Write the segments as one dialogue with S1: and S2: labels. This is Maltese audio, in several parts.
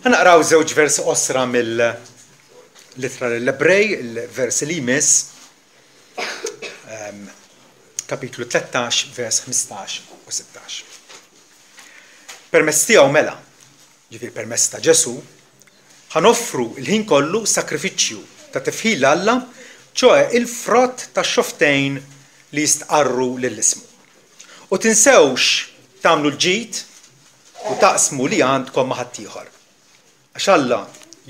S1: Ħanaqraw żewġ versi qosra mill-Littra lill-Ebrej, il-vers li jmiss, kapitlu 13, vers 15 u 16. Permezz tiegħu mela, ġifieri permezz ta' Ġesu, ħanoffru l-ħin kollu sakrifiċċju ta' tifħil Alla, ċoe il-frott tax-xoftejn li jistqarru lill-ismu. U tinsewx tagħmlu l-ġid u taqsmu li għandkom ma' ħaddieħor. Għax Alla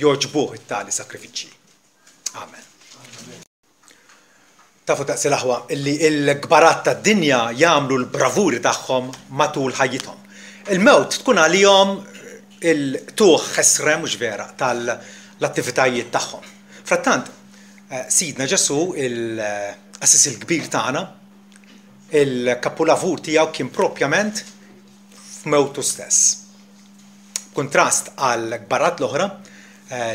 S1: jogħġbuh it-tali sakrifiċċji. Amen. Tafu taqsi l-aħwa illi l-gbarat tad-dinja jagħmlu l-bravuri tagħhom matul ħajjithom. Il-mewt tkun għalihom il-tuħ ħesrem mhux vera tal-attivitajiet tagħhom. Frattant, Sidna Ġesu il-assis il-kbir tagħna, il-kapulavur tiegħu kien propjament f'mewtu stess. Kontrast għal gbarat l-oħra,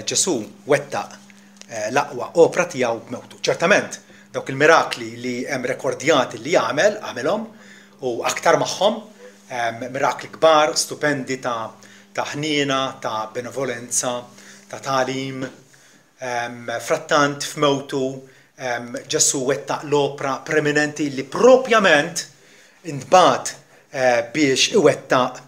S1: Ġesu wettaq l-aqwa opra tiegħu b'mewtu. Ċertament, dawk il-mirakli li hemm rekordjati li għamilhom u aktar magħhom, mirakli kbar, stupendi ta' ħniena, ta' benevolenza, ta' tagħlim. Frattant f'mewtu Ġesu wettaq l-opra preminenti li propjament intbagħat biex iwettaq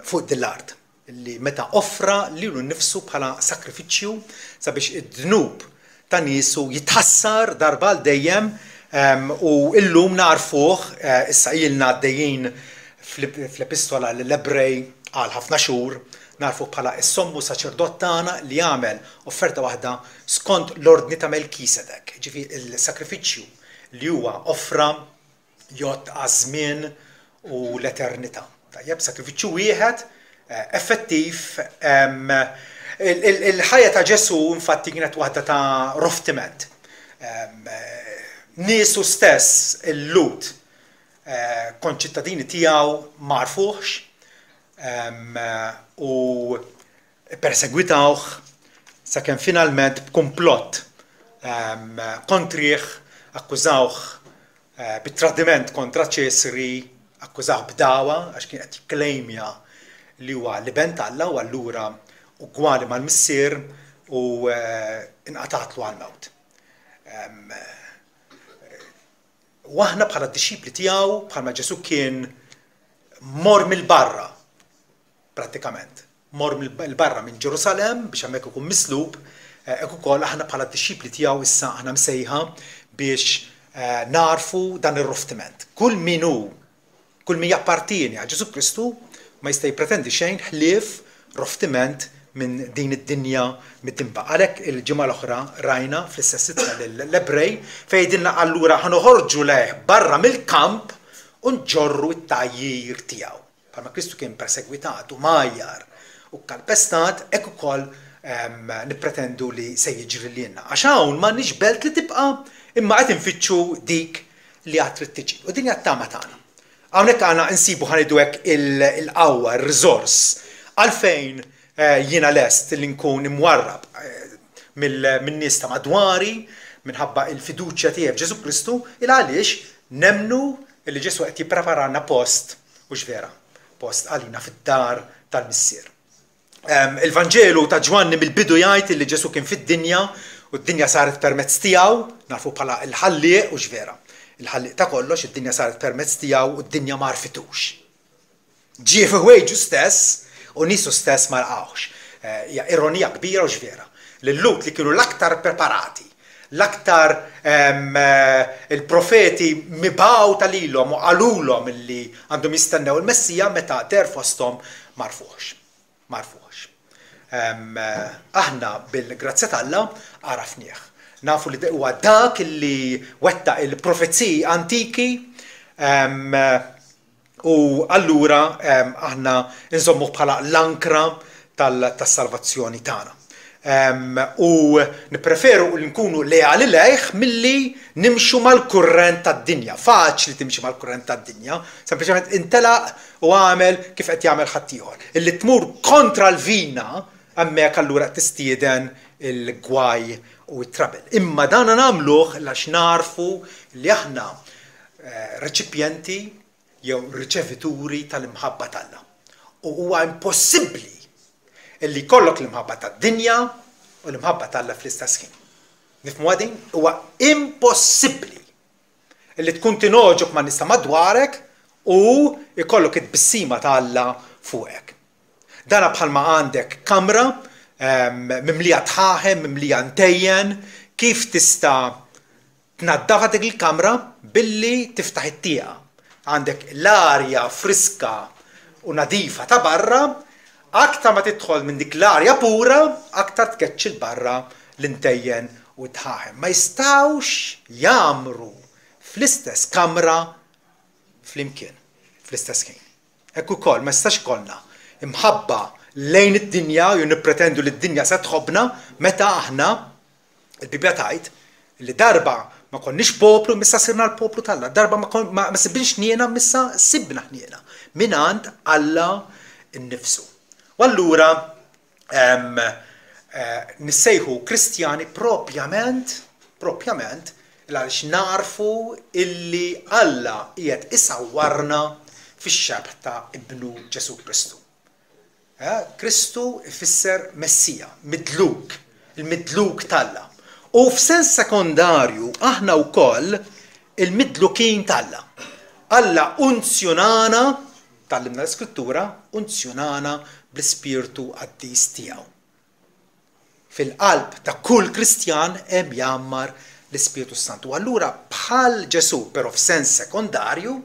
S1: fuq dil-art. Li meta offra lilu nnifsu bħala sakrifiċċju sabiex id-dnub ta' niesu jitħassar darba l dejjem u illum narfuh issa ilna għaddejjin fl-epistola lill-Ebrej għal ħafna xhur narfuh bħala s-sommu saċerdot tagħna li jagħmel offerta waħda skont l-ordni ta' Melkisedek. Ġifieri il-sakrifiċċju li huwa offra jgħod għaż-żmien u l-eternità. Tajjeb, sakrifiċċju wieħed effettiv. Il-ħajja ta' Ġesu infatti kienet waħda ta' roftiment. Niesu stess il-lut konċittadini tiegħu ma rfuhx u persegwitawh sakemm finalment b'kumplott kontrih akkużawh bit-tradiment kontra Ċesri, akkużawh b'dawa għax kien qed jikklejmja li huwa liben Alla u allura ugwali mal-missier u inqatatlu għall-mewt. U aħna bħala d-dixxipli tiegħu bħalma Ġesu kien mor mill-barra prattikament. Mor mill-barra minn Ġerusalemm biex hemmhekk ikun mislub, hekk ukoll aħna bħala d-dixxipli tiegħu issa aħna msejħa biex narfu dan ir-roftiment. Kull min jappartieni għal Ġesu Kristu ma jista' jippretendi xejn ħlief roftiment minn din id-dinja mid-tinbaq. Għalhekk il-ġimgħa l-oħra rajna fl-istess ittra lill-Ebrej fejn jgħidilna allura ħanoħorġu lejh barra mill-kamp u nġorru t-tajjir tiegħu. Bħalma Kristu kien persegwitat u majjar u kalpestat, hekk ukoll nippretendu li se jiġri lilna. Għax hawn m'għandniex belt li tibqa' imma qed infittxu dik li qatt trid tiġi. U din hija t-tama tagħna. Hawnhekk għandna nsibu ħanidu hekk il-qawwa, ir-riżors għalfejn jiena lest li nkun imwarrab min-nies ta' madwari minħabba il-fiduċja tiegħi f'Ġesu Kristu il għaliex nemmnu li Ġesu qed jippreparalna post u x'vera, post għalina fid-dar tal-missier. Il-Vanġelu ta' Ġwanni mill-bidu jgħid li Ġesu kien fid-dinja u d-dinja saret permezz tiegħu, nafu bħala il-ħallieq u x'vera. Il-ħallieq ta' kollox id-dinja saret permezz tiegħu u d-dinja ma rfitux. Ġie fi ħwejġu stess u niesu stess ma lqawx. Hija ironija kbira u x'vera. Lil-lut li kienu l-aktar preparati, l-aktar il-profeti mibaw tal-ilhom u għalulhom illi għandhom jistennew il-Messija meta der fosthom marfuħx. Aħna bil-grazzja ta' Alla għarafnieh. Nafu li huwa dak illi wettaq il-profeziji antiki u allura aħna nżommu bħala l-ankra tas-salvazzjoni tagħna. U nippreferu li nkunu leali lejh milli nimxu mal-kurrent tad-dinja. Faċli timxi mal-kurrent tad-dinja, sempliċement intelaq u għamel kif qed jagħmel ħadd ieħor. Illi tmur kontra l-vina hemmhekk allura tistieden il-gwaj u t-trabel. Imma dan nagħmluh għax narfu li aħna reċipjenti jew riċevituri tal-imħabba tagħna. U huwa impossibbli illi jkollok l-imħabba tad-dinja u l-imħabba tal-Alla fl-istess ħin. Nifhmu għadin? Huwa impossibbli illi tkun tinoġob ma' nista' madwarek u jkollok it-bissima ta' Alla fuqek. Dana bħalma għandek kamra mimlija tħaħem, mimlija ntejjen, kif tista' tnaddafa dik il-kamra billi tiftaħ it-tieqa. Għandek l-arja friska u nadifa ta' barra, aktar ma tidħol minn dik l-arja pura, aktar tkeċċil barra l-intejjen u tħaħem. Ma jistawx jamru fl-istess kamra fl-imkien, fl-istess ħin. Ekku kol, ma jistax kolna imħabba lejn id-dinja u nippretendu li d-dinja se tħobbna meta aħna il-Bibja tgħid li darba ma konniex poplu missa sirna l-poplu tal-Alla, darba ma sibniex ħniena missa sibna ħniena mingħand Alla nnifsu. U allura nissejħu Kristjani propjament għaliex narfu illi Alla qiegħed isawwarna fix-xebħ ta' Ibnu Ġesu Kristu. Kristu ifisser Messija, midluk, il-midluk tal-Alla. U f'sens sekondarju aħna wkoll il-midlukin tal-Alla. Alla unzjonana, tallimna l-Iskrittura, unzjonana bl-Ispirtu Qaddis tiegħu. Fil-qalb ta' kull Kristjan hemm jammar l-Ispirtu Santu. Allura bħal Ġesu, però f'sens sekondarju,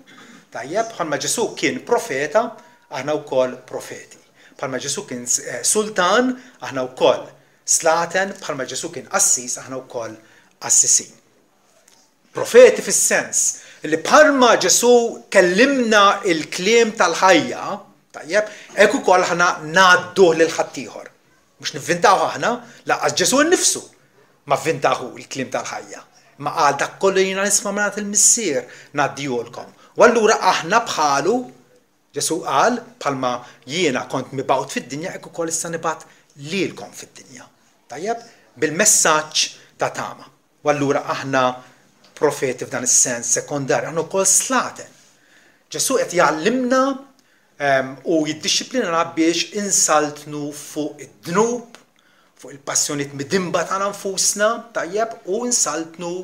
S1: tajjeb bħalma Ġesu kien profeta, aħna wkoll profeti. Bħalma Ġesu kien sultan, aħna wkoll slaten, bħalma Ġesu kien assis, aħna wkoll assisin. Profeti fis-sens li bħalma Ġesu kellimna il-kliem tal-ħajja, tajjeb, hekk ukoll aħna ngħadduh lil ħaddieħor. Mhux nivvintaw aħna, laqas Ġesu nnifsu ma vvintaħu il-kliem tal-ħajja. Ma qal dak kollu jiena nisma' mingħand il-missier ngħaddihulkom. U allura aħna bħalu Ġesu qal bħalma jiena kont mibgħut fid-dinja hekk ukoll issa nibgħat lilkom fid-dinja. Tajjeb? Bil-messaġġ ta' tama. U allura aħna profeti f'dan is-sens sekondarju, aħna wkoll slaten. Ġesu qed jgħallimna u jiddixxiplinana biex insaltnu fuq id-dnub, fuq il-passjonijiet midimba tagħna nfusna, tajjeb, u insaltnu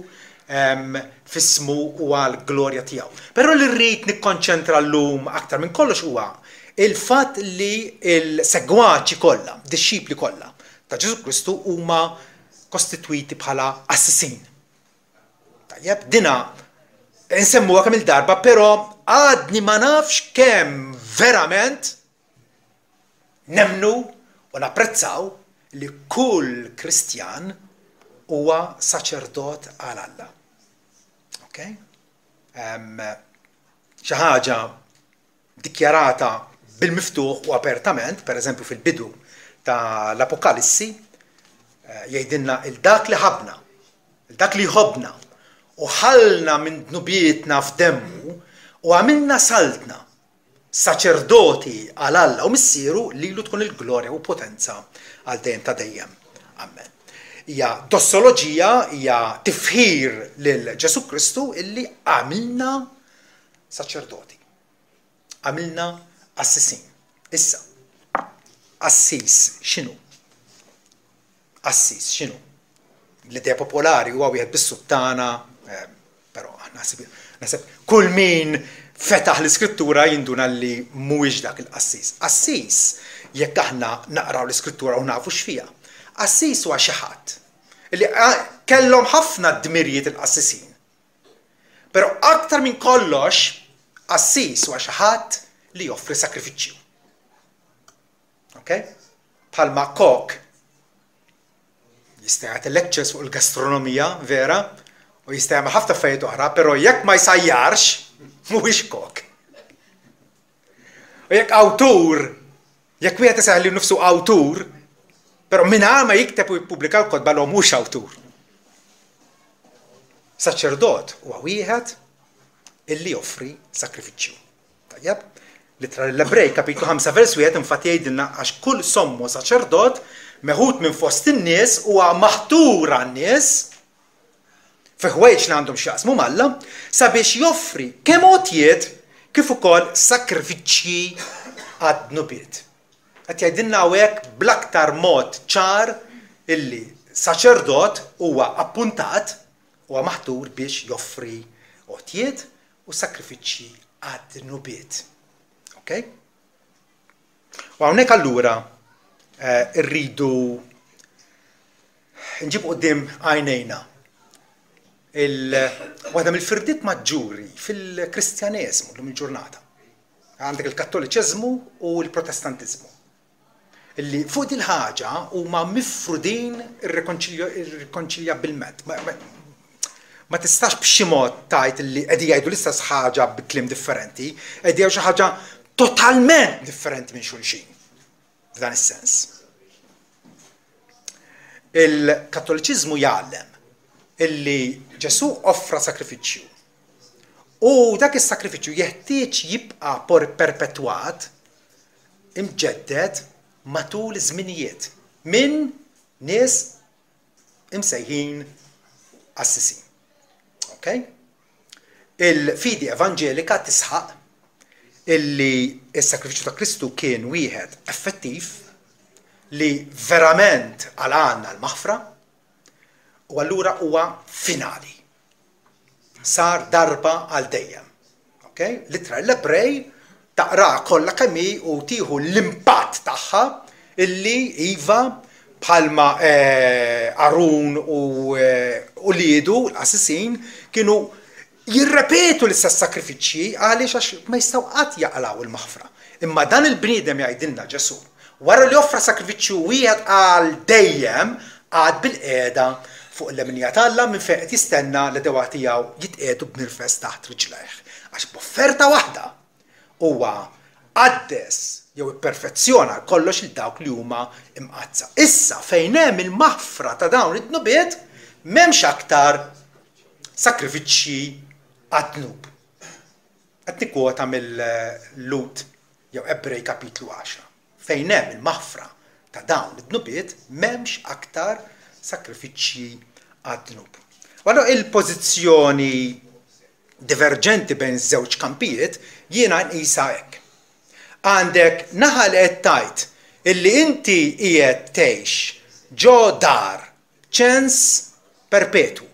S1: fismu u għal glorja tiegħu. Però li rrid nikkonċentra llum aktar minn kollox huwa il-fatt li l-segwaċi kollha, disċipli kollha ta' Ġesu Kristu huma kostitwiti bħala assassin. Tajjeb, dina insemmuha kemm il-darba, però għadni ma nafx kemm verament nemnu u napprezzaw li kull Kristjan huwa saċerdot għal Alla. Okay? Xi ħaġa dikjarata bil-miftuħ u apertament, pereżempju fil-bidu tal-Apokalissi, jgħidilna il-dak li ħabna, il-dak li jħobbna, u ħallna minn dnubietna f'demmu u għamilna saltna saċerdoti għal Alla u missieru lilu tkun il-glorja u potenza għal dejjem ta' dejjem. Amen. Hija dossoloġija, hija tifħir lil Ġesu Kristu illi għamilna saċerdoti. Għamilna assisin. Issa, assis x'inhu? Assis x'inhu? L-idea popolari huwa wieħed bis-suttana, però naħseb kull min fetaħ l-Iskrittura jinduna li mhuwiex dak il-qassis. Assis jekk aħna naqraw l-Iskrittura u nafu x'fiha. Assis huwa xi ħadd li kellhom ħafna dmirijiet il-qassisin. Però aktar minn kollox, assis huwa xi ħadd li joffri sakrifiċċju. Okay? Bħalma kok jista' jagħti lectures fuq il-gastronomija vera u jista' jagħmel ħafna affarijiet oħra, però jekk ma jsajjarx mhuwiex kok. U jekk awtur, jekk wieħed iseħħ li nnifsu awtur, però mingħajr ma jikteb u jippubblika l-kodba l mhux awtur. Saċerdot huwa wieħed illi joffri sakrifiċċju. Tajjeb? Litra l-Ebrej kapitlu 5 vers 1 infatti jgħidilna għax kull sommu saċerdot meħud minn fost in-nies huwa maħtur għan-nies fi ħwejġ li għandhom x'jaqsmu mal-Alla sabiex joffri kemm għotjiet kif ukoll sakrifiċċji għad-dnubiet. qed jgħidilna hawnhekk bl-aktar mod ċar illi saċerdot huwa appuntat huwa maħtur biex joffri għotjiet u sakrifiċċji għad-nubiet. Okay? U hawnhekk allura rridu nġib quddiem għajnejna waħda mill-firdiet maġġuri fil-Kristjaneżmu llum il-ġurnata. Għandek il-Kattoliċeżmu u l-Protestantizmu. Illi fuq din ħaġa huma mifrudin irrikonċiljabilment. Ma tistax b'xi mod tgħid illi qegħdin jgħidu l-istess ħaġa bi kliem differenti, qegħdin jgħidu xi ħaġa totalment differenti minn xulxin. F'dan is-sens. Il-Kattoliċiżmu jgħallem illi Ġesu offra sakrifiċċju u dak is-sakrifiċċju jeħtieġ jibqa' perpetwat imġedded matul iż-żminijiet minn nies imsejħin assisin. Okay? Il-fidi evanġelika tisħaq illi s-sakrifiċċju ta' Kristu kien wieħed effettiv li verament għalqanna l-maħfra u allura huwa finali. Sar darba għal dejjem. Okay? Litra l-Ebrej taqra kollha kemm hi u tieħu l-impatt tagħha illi iva bħalma Arun u liedu l-assisin kienu jirrepetu l-istess sakrifiċċji għaliex għax ma jistgħu qatt jaqlaw il-maħfra. Imma dan il-bniedem jgħidilna Ġesu wara li offra sakrifiċċju wieħed għal dejjem għad bil-qiegħda fuq l-leminija tal-Alla minn fejn qed jistenna li dewwa tiegħu jitqiegħdu b'nirfes taħt riġlejh. Għax b'offerta waħda huwa qaddes jew ipperfezzjona kollox il dawk li huma imqazza. Issa fejn hemm il-maħfra ta' dawn id-dnubiet m'hemmx aktar sakrifiċċji għad-dnub. Qed nikkwota mill-Lut jew Ebrej kapitlu 10. Fejn hemm il-maħfra ta' dawn id-dnubiet m'hemmx aktar sakrifiċċji għad-dnub. Wara il-pożizzjoni diverġenti bejn żewġ kampijiet jiena nqisha hekk. Għandek naħa li qed tgħid illi inti qiegħed tgħix ġo dar ċens perpetwu.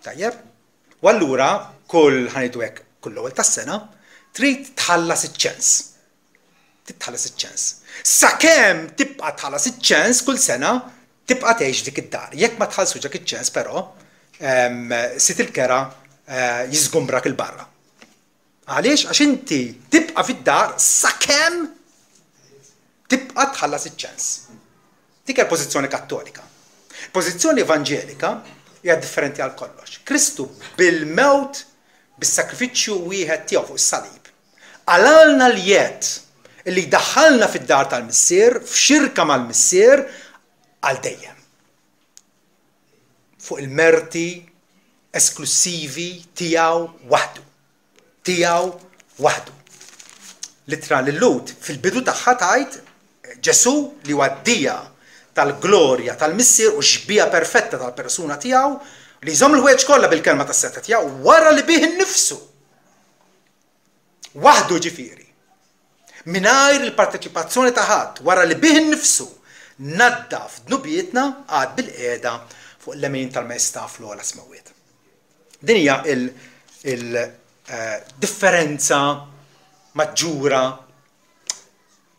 S1: Tajjeb? U allura kull ħanidu hekk kull ewwel tas-sena trid tħallas iċ-ċens. Titħallas iċ-ċens. Sakemm tibqa' tħallas iċ-ċens kull sena tibqa' tgħix dik id-dar. Jekk ma tħallsux dak iċ-ċens però sit il-kera jiżgumbrak il-barra. Għaliex? Għax inti tibqa' fid-dar sakemm tibqa' tħallas iċ-ċens. Dik hija pożizzjoni kattolika. Pożizzjoni evanġelika hija differenti għal kollox. Kristu bil-mewt bis-sakrifiċċju wieħed tiegħu fuq is-salib għalalna l-jed li daħħalna fid-dar tal-missier, f'xirka mal-missier għal dejjem. Fuq il-merti esklusivi tiegħu waħdu. Tiegħu waħdu. Litra l-Lut fil-bidu tagħha tgħid Ġesu li huwa d-dija tal-glorja tal-missier u xbija perfetta tal-persuna tiegħu li jżomm il-ħwejġ kollha bil-kelma tas-seta tiegħu wara li bih innifsu. Waħdu ġifieri. Mingħajr il-parteċipazzjoni ta' ħadd wara li bih innifsu naddaf dnubietna għad bil-qiegħda fuq l-lemin tal-Mejsta fl-ogħla smawiet. Din hija differenza maġġura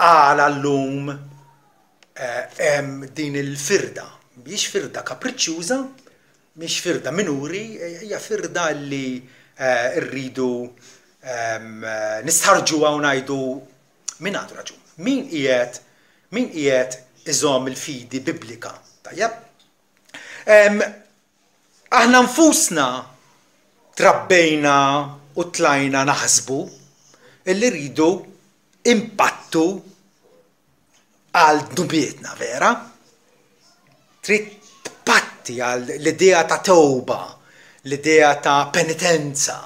S1: għala llum din il-firda. Mhix firda kapriċċjuża, mhix firda minuri, hija firda li rridu nistħarġuha u ngħidu min għandu raġun. Min qiegħed iżomm il-fidi biblika. Tajjeb? Aħna nfusna trabbejna u tlajna naħsbu illi rridu impattu għal dnubietna, vera? Trid tpatti għal l-idea ta' tewba, l-idea ta' penitenza.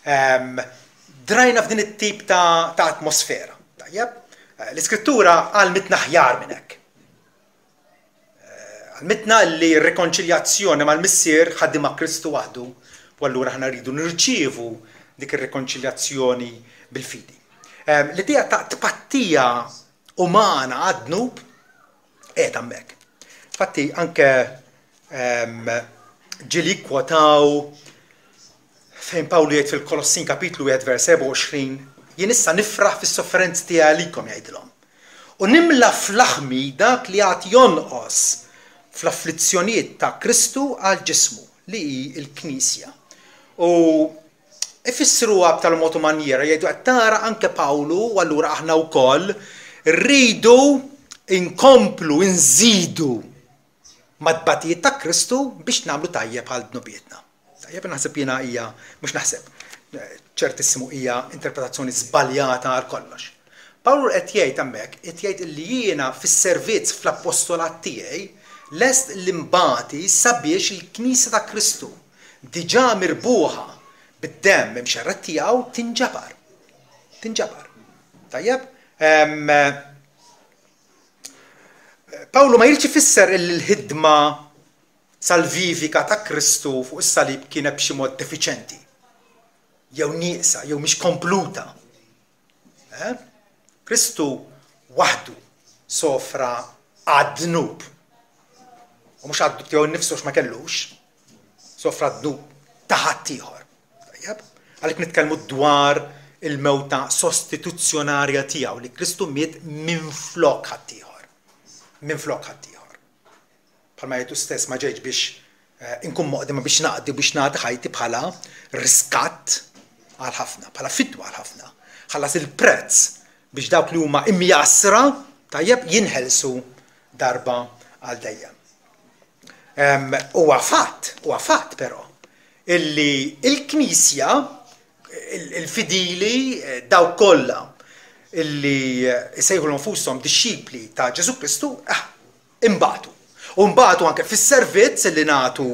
S1: Drajna f'din it-tip ta' atmosfera. Tajjeb? L-iskrittura għalmitna ħjar minn hekk. Għalmitna li r-rekonċiljazzjoni mal-missier ħaddim ma' Kristu waħdu u allura ħna rridu nirċievu dik ir-rekonċiljazzjoni bil-fidi. L-idea ta' tpattija umana għad-dnub qiegħed hemmhekk. Infatti anke ġieli kwotaw fejn Pawlu jgħid fil-Kolossin kapitlu 1 vers 27 jien issa nifraħ fis-sofferenzi tiegħi għalikom jgħidilhom. U nimla fl-aħmi dak li għad jonqos fl-afflizzjonijiet ta' Kristu għal ġismu li hi l-Knisja. U ifissruha b'tal-mod u manjera jgħidu qed tara anke Pawlu u allura aħna wkoll rridu inkomplu nżidu mad-batijiet ta' Kristu biex nagħmlu tajjeb għal dnubietna. Tajjeb naħseb jiena hija mhux naħseb ċertissimu hija interpretazzjoni żbaljata għal kollox. Pawlu qed jgħid hemmhekk, qed jgħid li jiena fis-servizz fl-appostolat tiegħi lest l-imbati sabiex il-Knisja ta' Kristu diġà mirbuħa bid-demm imxerret tiegħu tinġabar. Tinġabar. Tajjeb? Pawlu ma jridx ifisser il-ħidma salvivika ta' Kristu fuq is-salib kienet b'xi mod defiċenti. Jew nieqsa, jew mhix kompluta. Kristu waħdu sofra għad-dnub. U mhux għad-dnub tiegħu nnifsu ma kellux. Sofra d-dnub ta' ħadd ieħor. Tajjeb? Għalhekk nitkellmu dwar il-mewta sostituzzjonarja tiegħu li Kristu miet minflok ħadd ieħor. Minflok ħadd ieħor. Bħalma jgħidu stess ma ġejx biex inkun moqdima biex naqdi biex nagħti ħajti bħala riskatt għal ħafna, bħala fidwa għal ħafna. Ħallas il-prezz biex dawk li huma imjasra tajjeb jinħelsu darba għal dejjem. Huwa fatt però illi il-Knisja il-fidili daw kollha illi jsejħu nfushom dixxipli ta' Ġesu Kristu imbagħtu. U mbagħtu anke fis-servizz li nagħtu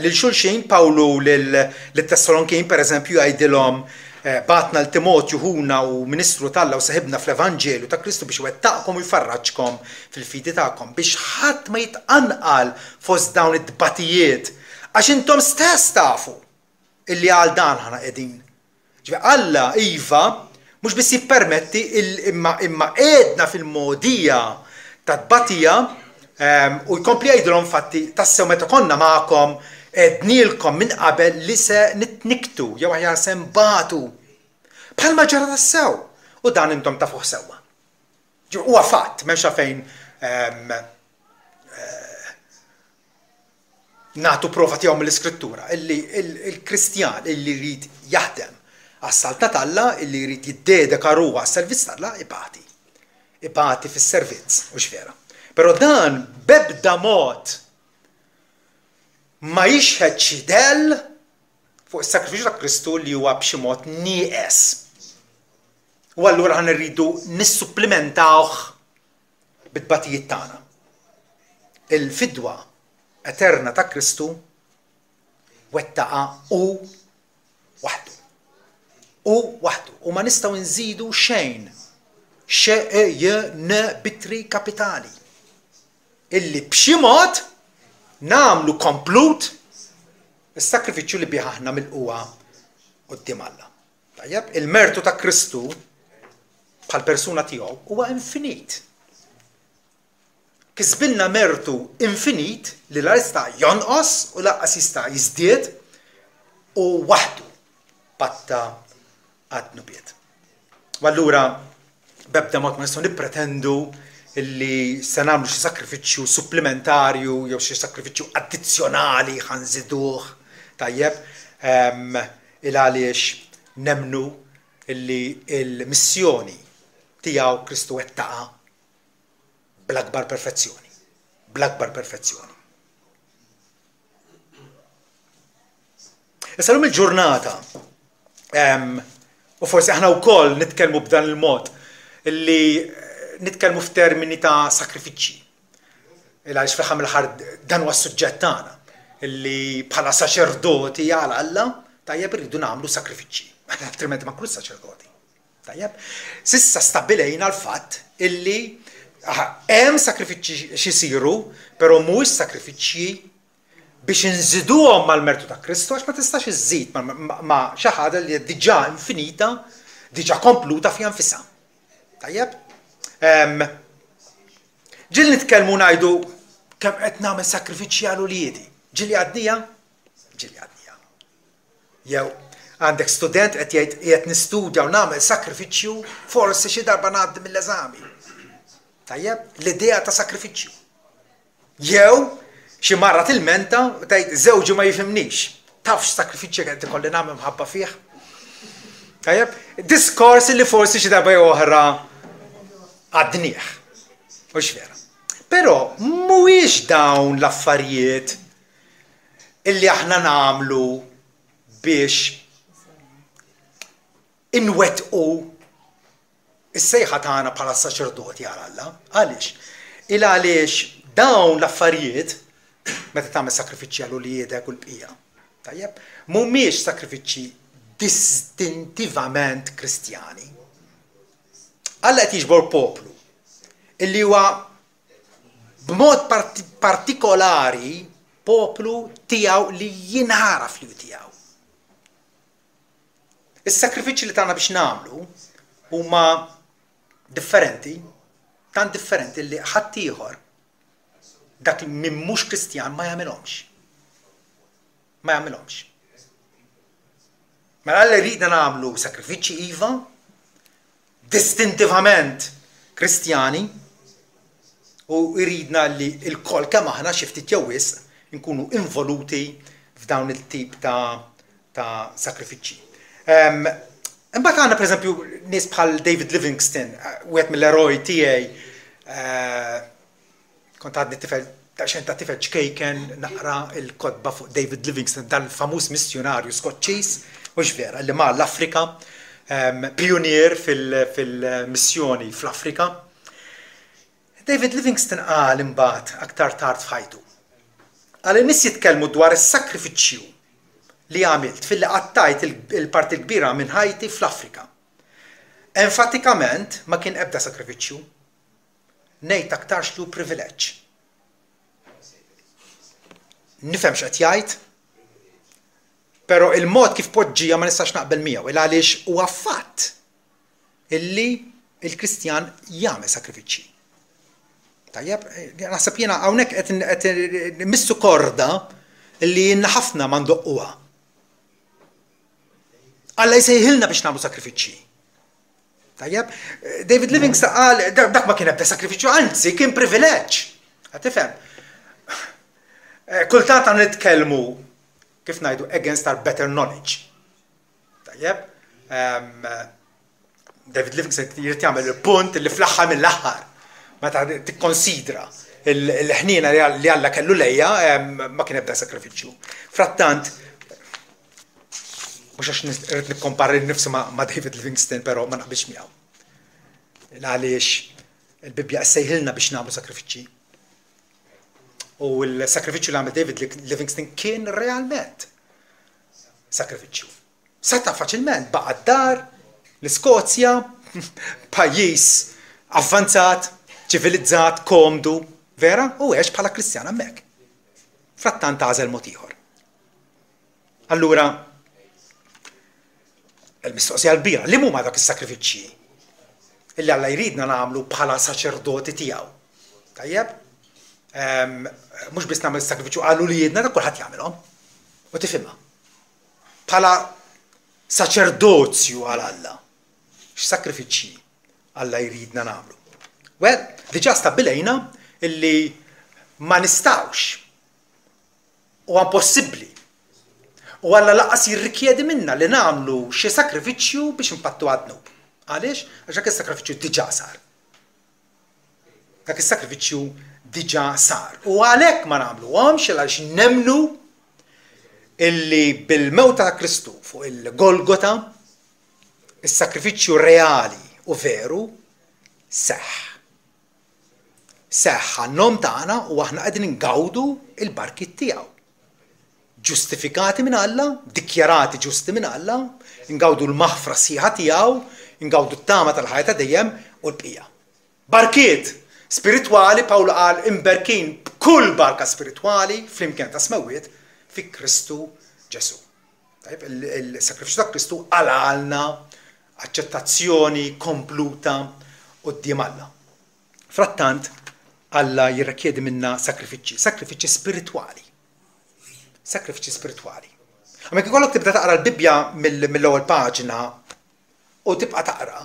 S1: lil xulxin Pawlu lit-Tessalonkin pereżempju jgħidilhom batna l-Timotju ħuna u Ministru Talla u saħibna fl-Evanġelju ta' Kristu biex wettaqkom u jfarraġkom fil-fidi tagħkom biex ħadd ma jitqanqal fost dawn id-dbatijiet għax intom stess tafu illi għal dan ħana qegħdin. Ġifieri Alla iva mhux biss jippermetti imma qiegħdna fil-mogħdija ta' tbatija u jkompli jgħidulhom fatti tassew meta konna magħkom ednilkom minn qabel li se nitniktu jew aħjar se nbagħtu. Bħalma ġara tassew u dan intom tafuh sewwa. Huwa fatt m'hemmx fejn nagħtu prova tiegħu mill-Iskrittura illi il-Kristjan illi jrid jaħdem għas-salta Alla illi jrid jiddedeka ruħu għas-servizz Alla ibati. Ibati fis-servizz u x'vera. Però dan b'ebda mod ma jixħed xidel fuq is-sakrifiċċju ta' Kristu li huwa b'xi mod nieqes. U allura ħan irridu nissupplementawh bit-tbatijiet tagħna. Il-fidwa eterna ta' Kristu wettaqa u waħdu. U waħdu. U ma nistgħu nżidu xejn. bitri kapitali. Illi b'xi mod nagħmlu komplut is-sakrifiċċju li bih aħna milquha quddiem Alla. Tajjeb, il-mertu ta' Kristu bħal persuna tiegħu huwa infinit. Kisbilna mertu infinit li la jista' jonqos u laqqas jista' jiżdied u waħdu batta għad-dnubiet. U allura b'ebda mod ma nistgħu nippretendu illi se nagħmlu xi sakrifiċċju supplementarju jew xi sakrifiċċju addizzjonali ħanżiduh tajjeb il għaliex nemnu illi il-missjoni tiegħu Kristu wettaqa bl-akbar perfezzjoni. Bl-akbar perfezzjoni. Issa llum il-ġurnata u forsi aħna wkoll nitkellmu b'dan il-mod illi nitkellmu f'termini ta' sakrifiċċji. Għaliex fl-aħħar mill-aħħar dan huwa s-suġġett tagħna illi bħala saċerdoti għal Alla tajjeb irridu nagħmlu sakrifiċċji. Altrimenti ma kull saċerdoti. Tajjeb. Sissa stabbilejna l-fatt illi hemm sakrifiċċji x'isiru, però mhuwiex sakrifiċċji biex inżiduhom mal-mertu ta' Kristu għax ma tistax iżżid ma' xi ħaġa li diġà infinita, diġà kompluta fiha nfisha. Tajjeb? Ġil nitkellmu ngħidu kemm qed nagħmel sakrifiċċji għal uliedi. Ġili għaddija? Ġili għaddija. Jew għandek student qed jgħid qiegħed nistudja u nagħmel sakrifiċċju forsi xi darba ngħaddi mill-eżami. Tajjeb, l-idea ta' sakrifiċċju. Jew xi marra tilmenta u tgħid żewġi ma jifhimnix. Tafx sakrifiċċju qed ikolli nagħmel mħabba fih. Tajjeb, diskors li forsi xi darba oħra għaddnieh. Mhux vera. Però mhuwiex dawn l-affarijiet illi aħna nagħmlu biex inwettqu is-sejħa tagħna bħala saċerdoti għal Alla. Għaliex? Għaliex dawn l-affarijiet meta tagħmel sakrifiċċji għal uliedek u l-bqija. Tajjeb? Mhumiex sakrifiċċji distintivament Kristjani. Alla qed jiġbor poplu illi huwa b'mod partikolari poplu tiegħu li jinħara fl tiegħu. Is-sakrifiċċji li tagħna biex nagħmlu huma differenti, tant differenti li ħadd ieħor dak min mhux Kristjan ma jagħmilhomx. Ma jagħmilhomx. Mela Alla jridna nagħmlu sakrifiċċji iva distintivament Kristjani u jridna li l-koll kemm aħna xi ftit jew wisq nkunu involuti f'dawn il-tip ta' sakrifiċċji. Imbagħad għandna pereżempju nies bħal David Livingstone, wieħed mill-eroj tiegħi, kont għadni tifel daqsxejn ta' tifel ċkejken naqra l-kotba fuq David Livingstone, dan il-famuż missjonarju Skoċċiż, mhux vera, li mar l-Afrika, pionier fil-missjoni fl-Afrika. David Livingstone qal imbagħad aktar tard f'ħajtu. Għal nies jitkellmu dwar is-sakrifiċċju li għamilt fil-li qattajt il-parti kbira minn ħajti fl-Afrika. Enfatikament ma kien ebda sakrifiċċju. Ngħid aktar xlu privileġġ. Nifhem x'qed jgħid, però il-mod kif poġġija ma nistax naqbel miegħu għaliex huwa fatt illi il-Kristjan jagħmel sakrifiċċji. Tajjeb, naħseb jiena hawnhekk qed nissu korda illi jiena ħafna ma ndoqquha. Alla jsejħilna biex nagħmlu sakrifiċċji. Tajjeb, David Livingstone qal dak ma kien ebda sakrifiċċju, anzi kien privileġġ. Qed tifhem. Kultant għan nitkellmu kif ngħidu against our better knowledge. Tajjeb, David Livingstone jrid jagħmel il-punt li fl-aħħar mill-aħħar meta tikkonsidra il-ħniena li Alla kellu lejja ma kien ebda sakrifiċċju. Frattant, mhux għax irid nikkompari nnifsi ma' David Livingstone, però ma naqbilx miegħu. Għaliex il-Bibja ssejħilna biex nagħmlu sakrifiċċji. U l-sakrifiċċju li għamel David Livingstone kien realment sakrifiċċju. Seta faċilment baqa' d-dar, l-Iskozja, pajjiż avvanzat, ċivilizzat, komdu, vera, u għex bħala Kristjan hemmhekk. Frattant għażel mod ieħor. Allura, il-mistoqsija l-kbira, li huma dak is-sakrifiċċji illi Alla jridna nagħmlu bħala saċerdoti tiegħu. Tajjeb? Mhux biss nagħmel sakrifiċċju qalu li jiedna dak kulħadd jagħmelhom. U tifhimha. Bħala saċerdozju għal Alla. X'sakrifiċċji Alla jridna nagħmlu. Well, diġà stabbilejna illi ma nistgħux huwa impossibbli. U Alla laqqas jirrikjedi minna li nagħmlu xi sakrifiċċju biex impattu għad-dnub. Għaliex? Għax dak is-sakrifiċċju diġà sar. Dak is-sakrifiċċju diġà sar. U għalhekk ma nagħmluhomx għaliex nemmnu illi bil-mewta ta' Kristu fuq il-Golgota is-sakrifiċċju reali u veru seħħ. Seħħ għan-nom tagħna u aħna qegħdin ingawdu il-barkiet tiegħu. Ġustifikati minn Alla, dikjarati ġusti minn Alla, ingawdu l-maħfra sieħa tiegħu, ingawdu t-tama tal-ħajja dejjem u l-bqija. Barkiet spiritwali, Pawlu qal imberkin b'kull barka spiritwali flimkien ta' smewiet fi Kristu Ġesu. Il-sakrifiċċju ta' Kristu għalna aċċettazzjoni kompluta quddiem Alla. Frattant, Alla jirrikjedi minna sakrifiċċji spirituali. Sakrifiċċji spirituali. Għamek ikollok tibda taqra l-Bibja mill-ewwel paġna u tibqa' taqra.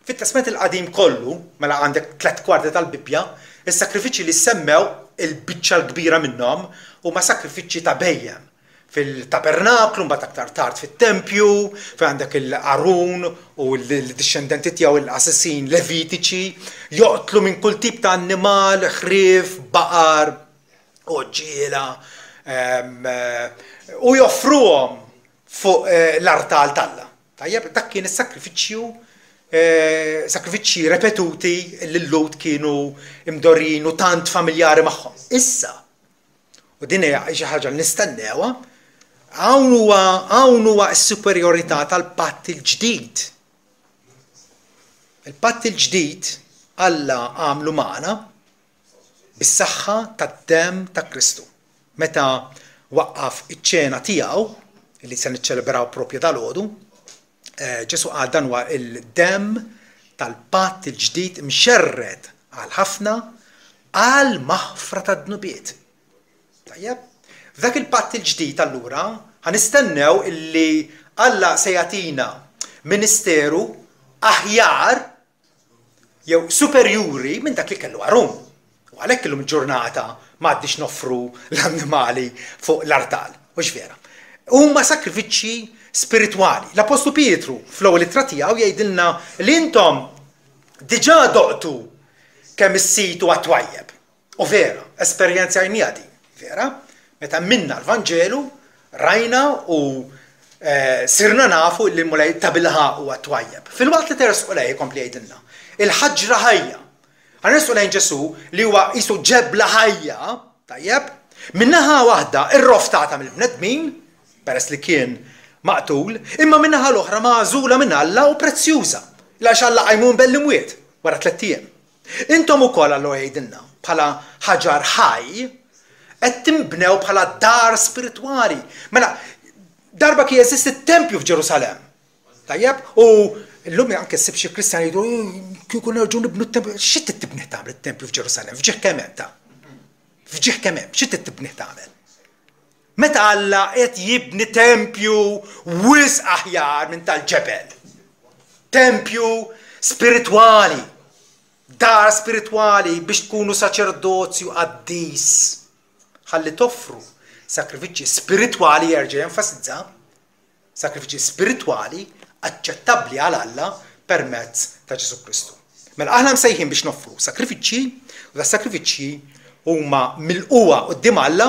S1: Fit-Testament il-Qadim kollu, mela għandek 3/4 tal-Bibja, is-sakrifiċċji li semmew il-biċċa l-kbira minnhom huma sakrifiċċji ta' bejjem. Fil-tabernaklu, mbagħad aktar tard fit-tempju, fejn għandek il-Arun u l-discendenti tiegħu l-assasin levitiċi, joqtlu minn kull tip ta' annimal, ħrief, baqar, oġġiela, u joffruhom fuq l-artal talla. Tajjeb, dak kien is-sakrifiċċju, sakrifiċċji repetuti li l-Lut kienu imdorrin u tant familjari magħhom. Issa, u din hija xi ħaġa li nistennewha, hawn huwa s-superjorità tal-patt il-ġdid. Il-patt il-ġdid Alla għamlu magħna bis-saħħa tad-demm ta' Kristu. Meta waqqaf iċ-ċena tiegħu, li se niċċelebraw proprju dalgħodu, Ġesu qal dan huwa il-demm tal-patt il-ġdid mxerred għal ħafna għal maħfra tad-dnubiet. Tajjeb, f'dak il-patt il-ġdid allura ħanistennew illi Alla se jagħtina ministeru aħjar jew superjuri minn dak li kellu Arun. U għalhekk illum il-ġurnata m'għaddix noffru l-annimali fuq l-artal. Mhux vera. Huma sakrifiċċji spirituali. L-Apostlu Pietru fl-ewwel ittra tiegħu jgħidilna li intom diġà doqtu kemm is-situ għat-twajjeb. U vera, esperjenzjajnija din, vera? Meta minna l-Vanġelu, rajna u sirna nafu li mulej tabilħa u għat-twajjeb. Fil-waqt li tersqu lej kompli jgħidilna. Il-ħaġra ħajja. Għanesqu lejn Ġesu li huwa qisu ġebla ħajja, tajjeb, minnaħa waħda irroftata mill-bnedmin, peress li kien maqtul, imma minnaħa l-oħra magħżula minn Alla u prezzjuża. Għax Alla qajmun bell-imwiet wara 3 ijiem. Intom ukoll Alla jgħidilna bħala ħaġar ħaj qed tinbnew bħala dar spiritwali. Mela darba kien jeżisti t-tempju f'Ġerusalemm. Tajjeb? U llum anke ssib xi Kristjani jgħidu kieku nerġgħu nibnu t-tempju. Xi tibni tagħmel it-tempju f'Ġerusalemm? F'ġieħ kemm hemm ta'? F'ġieħ kemm hemm? Xi tibni tagħmel? Meta Alla qed jibni tempju wisq aħjar minn tal-ġebel. Tempju spiritwali. Dar spiritwali biex tkunu saċerdozju qaddis. Ħalli toffru sakrifiċċji spiritwali jerġa' jenfasizza. Sakrifiċċji spiritwali aċċettabbli għal Alla permezz ta' Ġesu Kristu. Mela aħna msejħin biex noffru sakrifiċċji u da sakrifiċċji huma milquwa quddiem Alla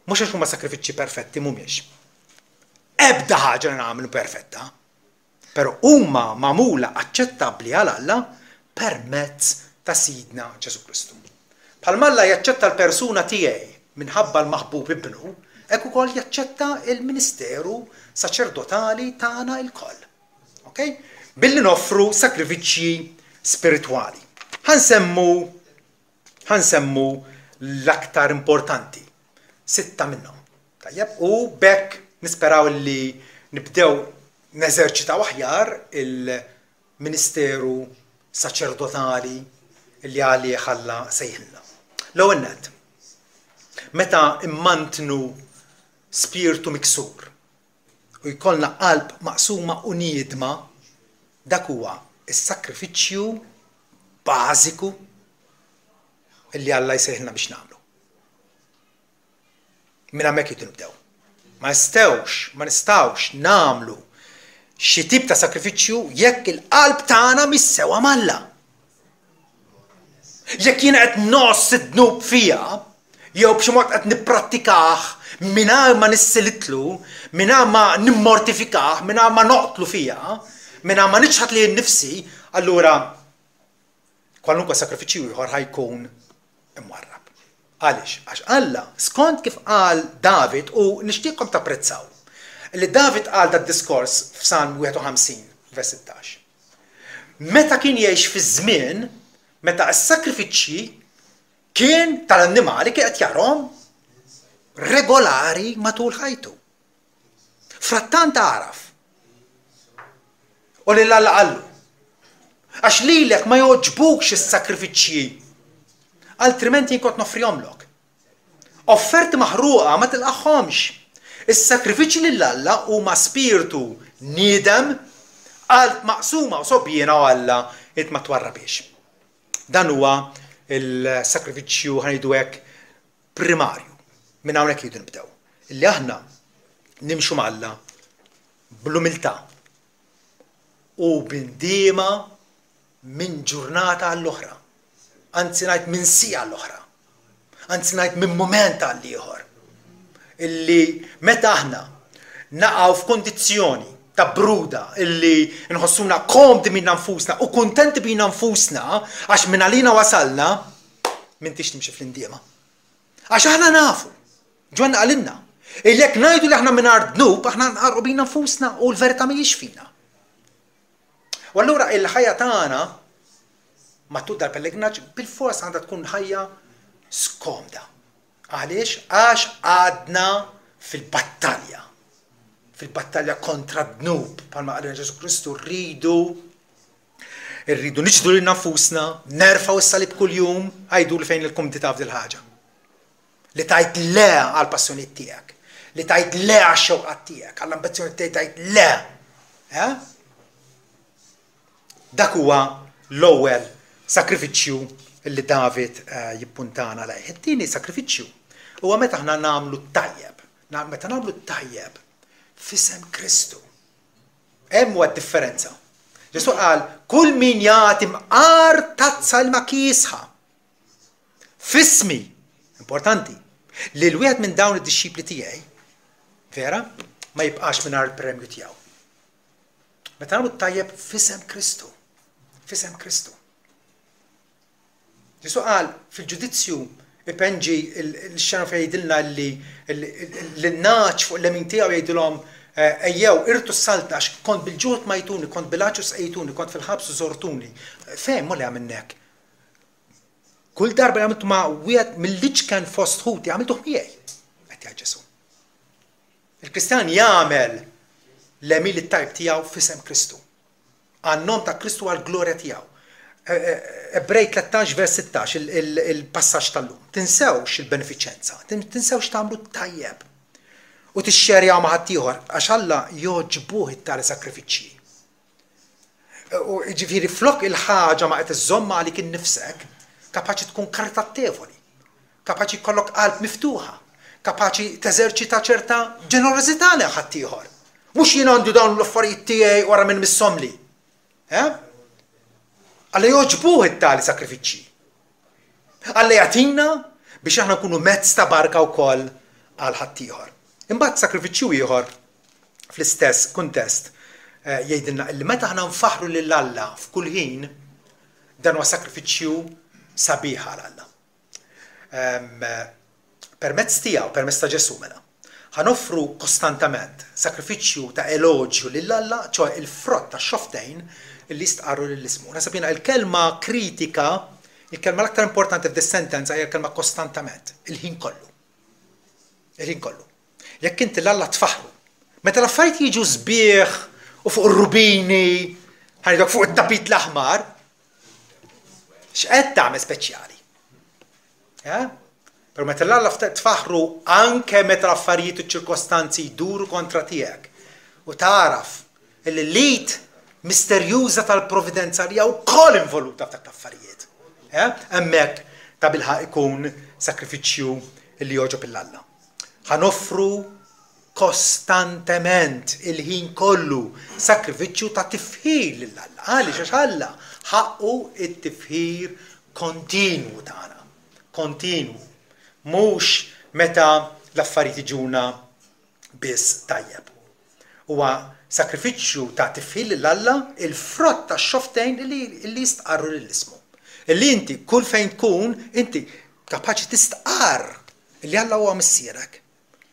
S1: mhux għax huma sakrifiċċji perfetti mhumiex. Ebda ħaġa li nagħmlu perfetta, però huma magħmula aċċettabbli għal Alla permezz ta' Sidna Ġesu Kristu. Bħalma Alla jaċċetta l-persuna tiegħi minħabba l-maħbub ibnu, hekk ukoll jaċċetta l-ministeru saċerdotali tagħna lkoll. Okay? Billi noffru sakrifiċċji spiritwali. Ħansemmu l-aktar importanti. 6 minnhom. Tajjeb, u bekk nisperaw li nibdew neżerċitaw aħjar il-ministeru saċerdotali li għalih Alla sejħilna. L-ewwel nett, meta immantnu spiritu miksur u jkollna qalb maqsuma u niedma, dak huwa is-sakrifiċċju bażiku li Alla jsejħilna biex nagħmlu. Minn hemmhekk jidu nibdew. Ma nistgħux nagħmlu xi tip ta' sakrifiċċju jekk il-qalb tagħna mis-sewa Alla. Jekk jiena qed noss id-dnub fiha, jew b'xi mod qed nipprattikah mingħajr ma nissilitlu, mingħajr ma nimmortifikah, mingħajr ma noqtlu fiha, mingħajr ma niċħad li nnifsi, allura kwalunkwe sakrifiċċju ieħor ħajkun imwarrab. Għaliex? Għax Alla, skont kif qal David, u nixtieqkom tapprezzaw, li David qal dat diskors f'Salm 51, vers 16. Meta kien jgħix fi żmien, meta s-sakrifiċċji kien tal-annimali kien qed jarahom regolari matul ħajtu. Frattant għaraf. U li Alla qallu, Għax lilek ma joġbukx is-sakrifiċċji. Altrimenti jien kont nofrihomlok. Offerti maħruqa ma tilqaħħomx. Is-sakrifiċċji lill-Alla huma spiritu niedem qalb maqsuma u sobjiena u Alla id ma twarrabiex. Dan huwa il-sakrifiċċju ħanidu hekk primarju. Minn hawnhekk jridu nibdew. Illi aħna nimxu Alla bl-umiltà u b'indiema minn ġurnata għall-oħra. Anzi ngħid minn siegħa għall-oħra. Anzi ngħid minn mument għal ieħor. Illi meta aħna naqgħu f'kondizzjoni ta' bruda illi nħossuna komdi minn nfusna u kuntenti bina nfusna għax minn għalina wasalna m'intix timxi fl-indiema. Għax aħna nafu, ġwanna għalinna, illi jekk ngħidu li aħna mingħajr dnub aħna nqarqu bina nfusna u l-verità mhijiex fina. U allura il-ħajja tagħna matul dal-pellegrinaġġ bil-fors għandha tkun ħajja skomda. Għaliex? Għax għadna fil-battalja. Fil-battalja kontra d-dnub. Palma qal Ġesu Kristu rridu niġdu lil nfusna, nerfgħu s-salib kuljum, għajdu li fejn il-kumdità f'dil ħaġa. Li tajt le għall-passjonijiet tiegħek, li tajt le għax-xewqat tiegħek, għall-ambizzjoni tiegħek tajt le. Dak huwa l-ewwel sakrifiċċju li David jippuntana lejh. It-tieni sakrifiċċju huwa meta aħna nagħmlu tajjeb. Meta nagħmlu tajjeb f'isem Kristu. Hemm huwa d-differenza. Ġesu qal kull min jagħti mqar tazza l-ma kiesħa. F'ismi, importanti, li l-wieħed minn dawn id-dixxipli tiegħi, vera, ma jibqax mingħajr il-premju tiegħu. Meta nagħmlu tajjeb f'isem Kristu. F'isem Kristu. Ġesu qal fil-ġudizzju ipenġi l-xena fejn jgħidilna li l-naċ fuq l-emin tiegħu jgħidilhom ejjew irtu s-saltna għax kont bil-ġuħt majtuni, kont bil-għaċu sqejtuni, kont fil-ħabsu żortuni. Fejn mu li għamilnek? Kull darba li għamiltu ma' wieħed mill-liġ kien fost ħuti għamiltu miegħi. Qed jgħid Ġesu. Il-Kristjan jagħmel l-emil it-tajb tiegħu f'isem Kristu. Għan-nom ta' Kristu għall-glorja tiegħu. Ebrej 13 vers 16 il-passaġġ tal-lum. Tinsewx il-benefiċenza, tinsewx tagħmlu tajjeb u tixxerjaw ma' ħadd ieħor għax Alla joġbuh it-tali sakrifiċċji. U ġifieri flok il-ħaġa ma qed iżomm għalik innifsek, kapaċi tkun karitatevoli, kapaċi jkollok qalb miftuħa, kapaċi teżerċita ċerta ġenerożità li ħadd ieħor. Mhux jien għandu dawn l-affarijiet tiegħi wara minn missom li. Alla joġbuh it-tali sakrifiċċji. Alla jagħtina biex aħna nkunu mezz ta' barka wkoll għal ħadd ieħor. Imbagħad sakrifiċċju ieħor fl-istess kuntest jgħidilna li meta aħna nfaħru lil Alla f'kull ħin dan huwa sakrifiċċju sabiħ għal Alla. Permezz tiegħu, permezz ta' Ġesu mela. Ħanoffru kostantament sakrifiċċju ta' eloġju lil Alla, ċoħ il-frott ta' xoftejn li jistqarru lill-ismu. Nasab jiena il-kelma kritika, il-kelma l-aktar importanti f'dis sentenza hija l-kelma kostantament, il-ħin kollu. Il-ħin kollu. Jekk inti l-Alla tfaħru, meta l-affarijiet jiġu sbieħ u fuq ir-rubini, ħanidok fuq it-tapit l-aħmar, x'qed tagħmel speċjali? Però meta l-Alla tfaħru anke meta l-affarijiet u ċ-ċirkostanzi jduru kontra tiegħek u taraf il-lit misterjuża tal-providenza li jew wkoll involuta f'dak l-affarijiet. Hemmhekk ta' bilħaq ikun sakrifiċċju li joġob il-Alla. Ħanoffru kostantement il-ħin kollu sakrifiċċju ta' tifħir lill-Alla. Għaliex għax Alla ħaqqu it-tifħir kontinwu tagħna. Kontinwu. Mhux meta l-affarijiet iġuna biss tajjeb. Huwa sakrifiċċju ta' tifħir lill-Alla il-frott ta' xoftejn li jistqarru lill-ismu. Illi inti kull fejn tkun inti kapaċi tistqar li Alla huwa missierek.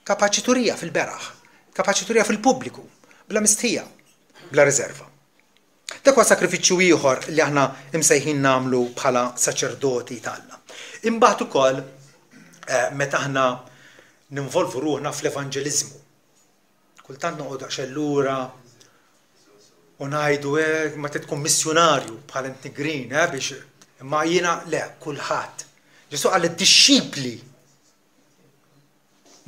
S1: Kapaċi turija fil-beraħ, kapaċi turija fil-pubbliku, bla mistħija, bla riserva. Dak huwa sakrifiċċju ieħor li aħna imsejħin nagħmlu bħala saċerdoti ta' Alla. Imbagħad ukoll meta aħna ninvolvu ruħna fl-evanġeliżmu. Kultant noqgħod xellura U ngħidu ma tkun missjonarju bħal integrin biex imma jiena le kulħadd. Ġesu qal id-dixxipli.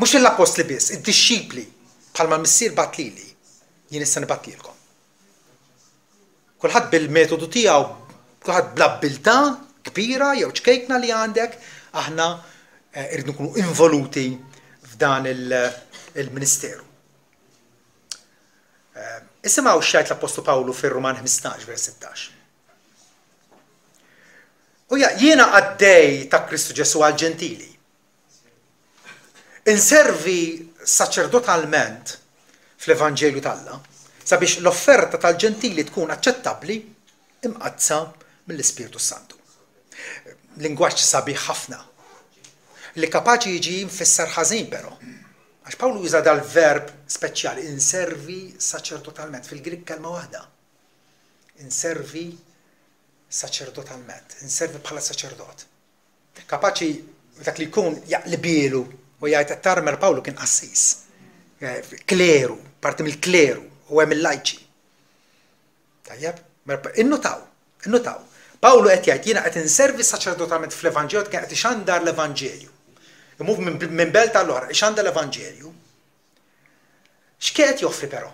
S1: Mhux l-apostli biss, id-dixxipli bħalma l-missier batlili jien issa nibattilkom. Kulħadd bil-metodu tiegħu, kulħadd bl-abbiltà kbira jew ċkejkna li għandek, aħna irridu nkunu involuti f'dan il-ministeru. Isimgħu x'jgħid l-Apostlu Pawlu fir-Ruman 15 vers 16. U jiena għaddej ta' Kristu Ġesu għal ġentili. Inservi saċerdotalment fl-Evanġelju tal-Alla sabiex l-offerta tal-ġentili tkun aċċettabbli imqazza mill-Ispiritu Santu. Lingwaġġ sabiħ ħafna li kapaċi jiġi mfisser ħażin però. Għax Pawlu juża dal-verb speċjali inservi saċerdotalment fil-Grik kelma waħda. Inservi saċerdotalment, inservi bħala saċerdot. Kapaċi dak li jkun jaqlibielu u jgħid tarmer Pawlu kien qassis. Kleru, parti mill-kleru u hemm il-lajċi. Tajjeb, innutaw. Pawlu qed jgħid jiena qed inservi saċerdotalment fl-Evanġelju kien qed ixandar l-Evanġelju. Imur minn belt tal-oħra, ixandar l-Evanġelju. X'kien qed joffri però?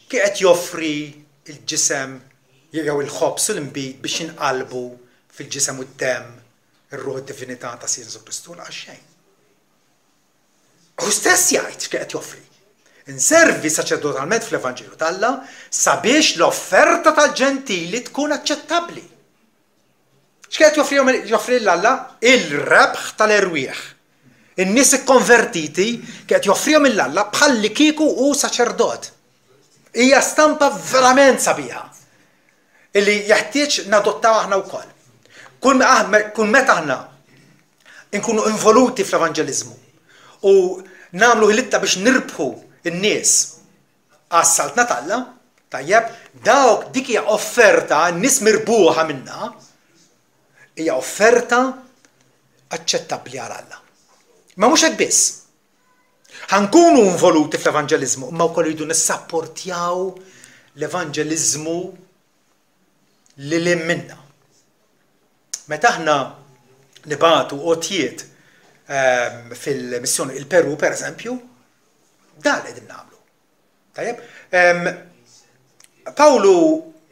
S1: Kien qed joffri il-ġisem jew il-ħobs u l-imbid biex jinqalbu fil-ġisem u d-demm ir-ruħ id-divinità ta' Jesu Kristu għal xejn. U stess jgħid x'kien qed joffri. Inservi saċerdotalment fl-Evanġelju tal-Alla sabiex l-offerta tal-ġentili tkun aċċettabbli. X'kien joffri l-Alla? Il-rebħ tal-erwieħ. In-nies ikkonvertiti kien joffrihom l-Alla bħalli kieku hu saċerdot. Hija stampa verament sabiħa illi jeħtieġ nadottaw aħna wkoll. Kull meta aħna nkunu involuti fl-evanġeliżmu u nagħmlu ħilitta biex nirbħu n-nies għas-saltna tal-Alla, tajjeb, dawk dik hija offerta n-nies mirbuħa minnha, hija offerta aċċettabbli għal Alla. Ma mhux hekk biss. Ħankunu involuti fl-evanġeliżmu, imma wkoll jridu nissapportjaw l-evanġeliżmu lil minna. Meta aħna nibatu għotjiet fil-missjoni il-Peru, per eżempju, dan qegħdin nagħmlu. Tajjeb? Pawlu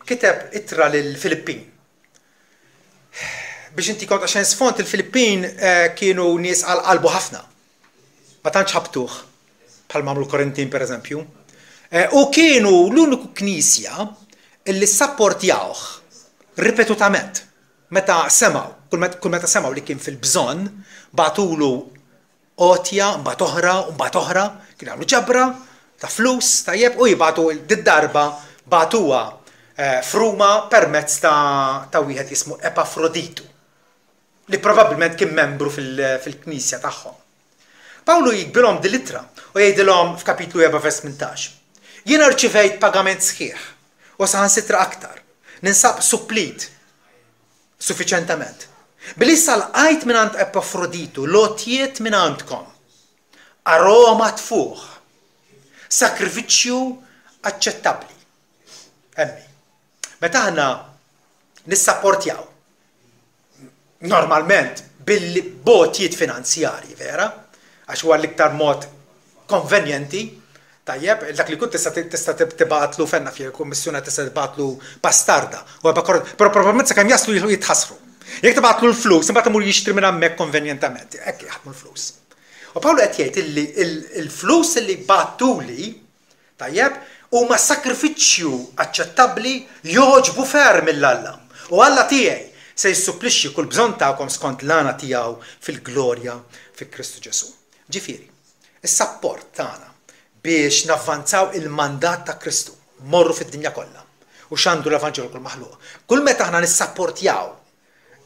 S1: kiteb ittra lill-Filippin. Biex inti kont għaxen sfont il-Filippin kienu nies għal-qalbu ħafna. Ma tantx ħabtuh bħal mamlu Korintin per eżempju. U kienu l-uniku knisja illi sapportjawh ripetutament. Meta semaw, kull meta semaw li kien fil-bżonn, batulu qotja, mbagħad oħra, kien għamlu ġabra ta' flus, tajjeb, u jibatu d-darba batuha fruma permezz ta' wieħed jismu Epafroditu, li probabbilment kien membru fil-knisja tagħhom. Pawlu jikbilhom dil-ittra u jgħidilhom f'kapitlu 4 vers 18. Jiena rċivejt pagament sħiħ u saħansitra aktar. Ninsab supplit suffiċentament. Bilissa lqajt minn għand Epafroditu lotjiet minn għandkom. Aroma tfuħ. Sakrifiċċju aċċettabbli. Emmi. Meta aħna nissapportjaw normalment bil-botjiet finanzjarji, vera? Għax huwa l-iktar mod konvenjenti, tajjeb, dak li kunt tista' tibatlu fenna fi kummissjoni tista' tibatlu bastarda, però probabbilment sakemm jaslu jitħassru. Jekk tibatlu l-flus, imbagħad imur jixtri minn hemmhekk konvenjentament, hekk jaħdmu l-flus. U Pawlu qed jgħid illi l-flus li battuli, tajjeb, huma sakrifiċċju aċċettabbli joġbu ferm mill-Alla. U Alla tiegħi se jissupplixxi kull bżonn tagħkom skont l-għana tiegħu fil-glorja fi Kristu Ġesu. Ġifieri, is-sapport tagħna biex navvanzaw il-mandat ta' Kristu, morru fid-dinja kollha u x'għandu l-Evanġelju kull maħluq. Kull meta aħna nissapportjaw